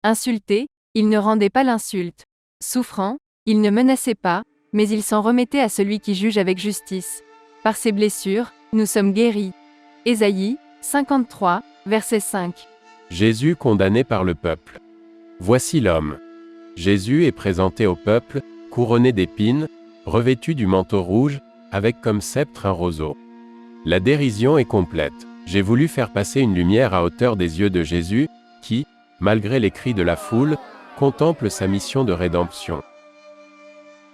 Insulté, il ne rendait pas l'insulte. Souffrant, il ne menaçait pas, mais il s'en remettait à celui qui juge avec justice. Par ses blessures, nous sommes guéris. Ésaïe 53, verset 5. Jésus condamné par le peuple. Voici l'homme. Jésus est présenté au peuple, couronné d'épines, revêtu du manteau rouge, avec comme sceptre un roseau. La dérision est complète. J'ai voulu faire passer une lumière à hauteur des yeux de Jésus, qui, malgré les cris de la foule, contemple sa mission de rédemption.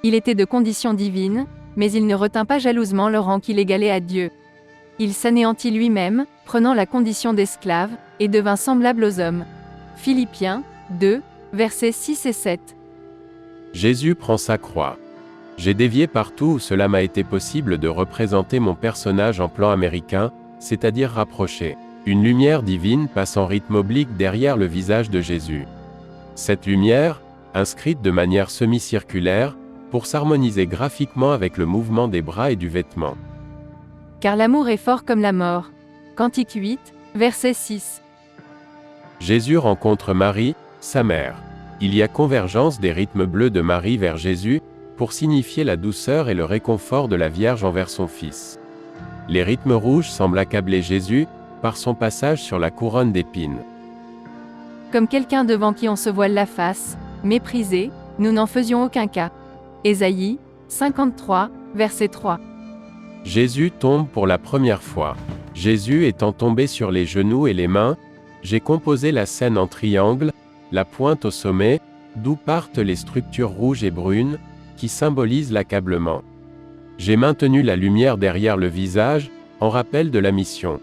Il était de condition divine, mais il ne retint pas jalousement le rang qu'il égalait à Dieu. Il s'anéantit lui-même, prenant la condition d'esclave, et devint semblable aux hommes. Philippiens 2, versets 6 et 7. Jésus prend sa croix. J'ai dévié partout où cela m'a été possible de représenter mon personnage en plan américain, c'est-à-dire rapproché. Une lumière divine passe en rythme oblique derrière le visage de Jésus. Cette lumière, inscrite de manière semi-circulaire, pour s'harmoniser graphiquement avec le mouvement des bras et du vêtement. Car l'amour est fort comme la mort. Cantique 8, verset 6. Jésus rencontre Marie, sa mère. Il y a convergence des rythmes bleus de Marie vers Jésus, pour signifier la douceur et le réconfort de la Vierge envers son Fils. Les rythmes rouges semblent accabler Jésus, par son passage sur la couronne d'épines. Comme quelqu'un devant qui on se voile la face, méprisé, nous n'en faisions aucun cas. Ésaïe 53, verset 3. Jésus tombe pour la première fois. Jésus étant tombé sur les genoux et les mains, j'ai composé la scène en triangle, la pointe au sommet, d'où partent les structures rouges et brunes, qui symbolisent l'accablement. J'ai maintenu la lumière derrière le visage, en rappel de la mission.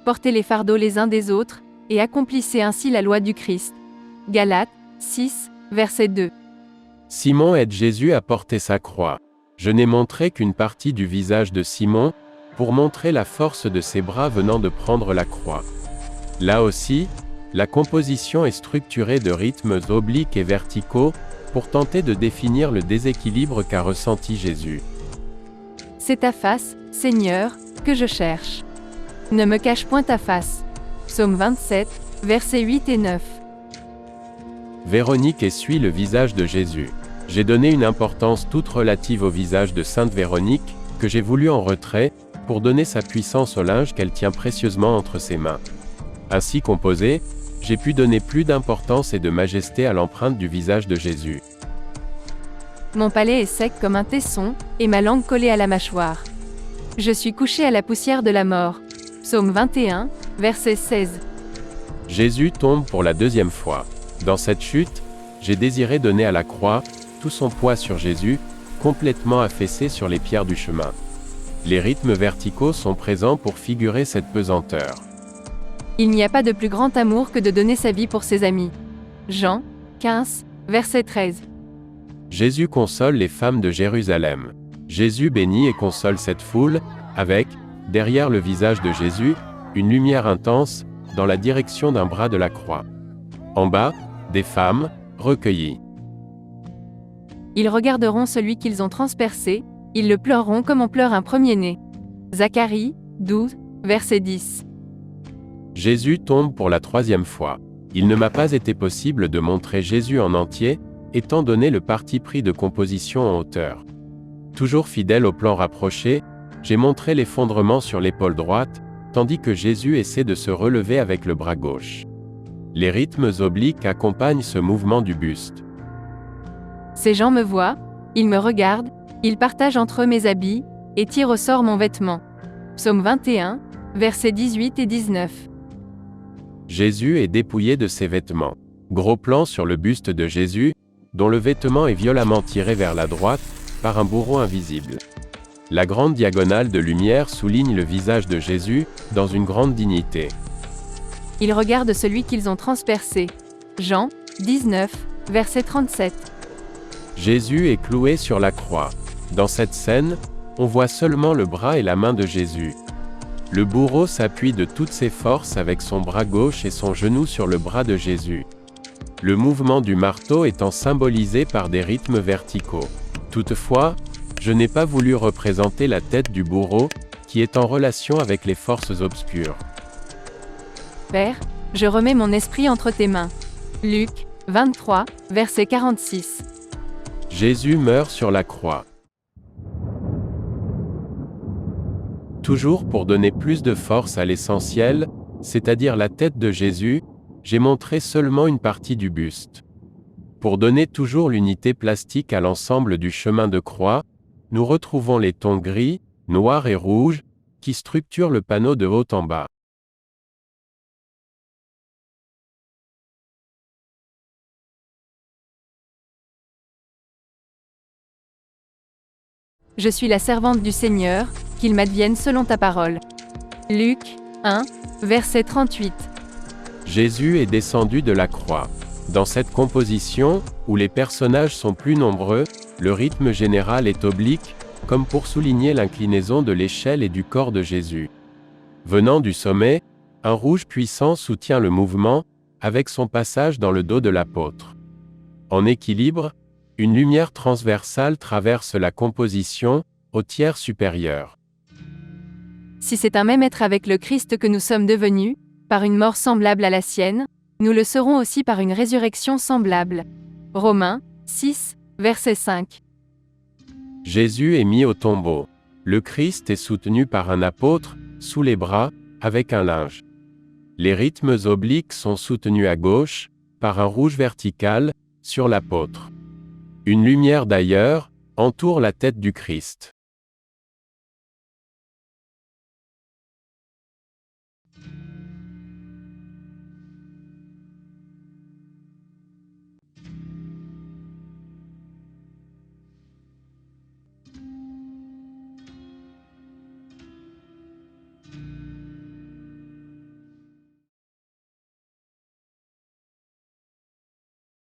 Portez les fardeaux les uns des autres, et accomplissez ainsi la loi du Christ. Galates 6, verset 2. Simon aide Jésus à porter sa croix. Je n'ai montré qu'une partie du visage de Simon, pour montrer la force de ses bras venant de prendre la croix. Là aussi, la composition est structurée de rythmes obliques et verticaux, pour tenter de définir le déséquilibre qu'a ressenti Jésus. C'est ta face, Seigneur, que je cherche. Ne me cache point ta face. Psaume 27, versets 8 et 9. Véronique essuie le visage de Jésus. J'ai donné une importance toute relative au visage de Sainte Véronique, que j'ai voulu en retrait, pour donner sa puissance au linge qu'elle tient précieusement entre ses mains. Ainsi composé, j'ai pu donner plus d'importance et de majesté à l'empreinte du visage de Jésus. Mon palais est sec comme un tesson, et ma langue collée à la mâchoire. Je suis couché à la poussière de la mort. Psaume 21, verset 16. Jésus tombe pour la deuxième fois. Dans cette chute, j'ai désiré donner à la croix tout son poids sur Jésus, complètement affaissé sur les pierres du chemin. Les rythmes verticaux sont présents pour figurer cette pesanteur. Il n'y a pas de plus grand amour que de donner sa vie pour ses amis. Jean 15, verset 13. Jésus console les femmes de Jérusalem. Jésus bénit et console cette foule, avec, derrière le visage de Jésus, une lumière intense, dans la direction d'un bras de la croix. En bas, des femmes, recueillies. Ils regarderont celui qu'ils ont transpercé, ils le pleureront comme on pleure un premier-né. Zacharie 12, verset 10. Jésus tombe pour la troisième fois. Il ne m'a pas été possible de montrer Jésus en entier, étant donné le parti pris de composition en hauteur. Toujours fidèle au plan rapproché, j'ai montré l'effondrement sur l'épaule droite, tandis que Jésus essaie de se relever avec le bras gauche. Les rythmes obliques accompagnent ce mouvement du buste. Ces gens me voient, ils me regardent, ils partagent entre eux mes habits, et tirent au sort mon vêtement. Psaume 21, versets 18 et 19. Jésus est dépouillé de ses vêtements. Gros plan sur le buste de Jésus, dont le vêtement est violemment tiré vers la droite, par un bourreau invisible. La grande diagonale de lumière souligne le visage de Jésus, dans une grande dignité. Ils regardent celui qu'ils ont transpercé. Jean 19, verset 37. Jésus est cloué sur la croix. Dans cette scène, on voit seulement le bras et la main de Jésus. Le bourreau s'appuie de toutes ses forces avec son bras gauche et son genou sur le bras de Jésus. Le mouvement du marteau étant symbolisé par des rythmes verticaux. Toutefois, je n'ai pas voulu représenter la tête du bourreau, qui est en relation avec les forces obscures. Père, je remets mon esprit entre tes mains. Luc 23, verset 46. Jésus meurt sur la croix. Toujours pour donner plus de force à l'essentiel, c'est-à-dire la tête de Jésus, j'ai montré seulement une partie du buste. Pour donner toujours l'unité plastique à l'ensemble du chemin de croix, nous retrouvons les tons gris, noirs et rouges, qui structurent le panneau de haut en bas. Je suis la servante du Seigneur, qu'il m'advienne selon ta parole. Luc 1, verset 38. Jésus est descendu de la croix. Dans cette composition, où les personnages sont plus nombreux, le rythme général est oblique, comme pour souligner l'inclinaison de l'échelle et du corps de Jésus. Venant du sommet, un rouge puissant soutient le mouvement, avec son passage dans le dos de l'apôtre. En équilibre, une lumière transversale traverse la composition, au tiers supérieur. Si c'est un même être avec le Christ que nous sommes devenus, par une mort semblable à la sienne, nous le serons aussi par une résurrection semblable. Romains 6, verset 5. Jésus est mis au tombeau. Le Christ est soutenu par un apôtre, sous les bras, avec un linge. Les rythmes obliques sont soutenus à gauche, par un rouge vertical, sur l'apôtre. Une lumière d'ailleurs, entoure la tête du Christ.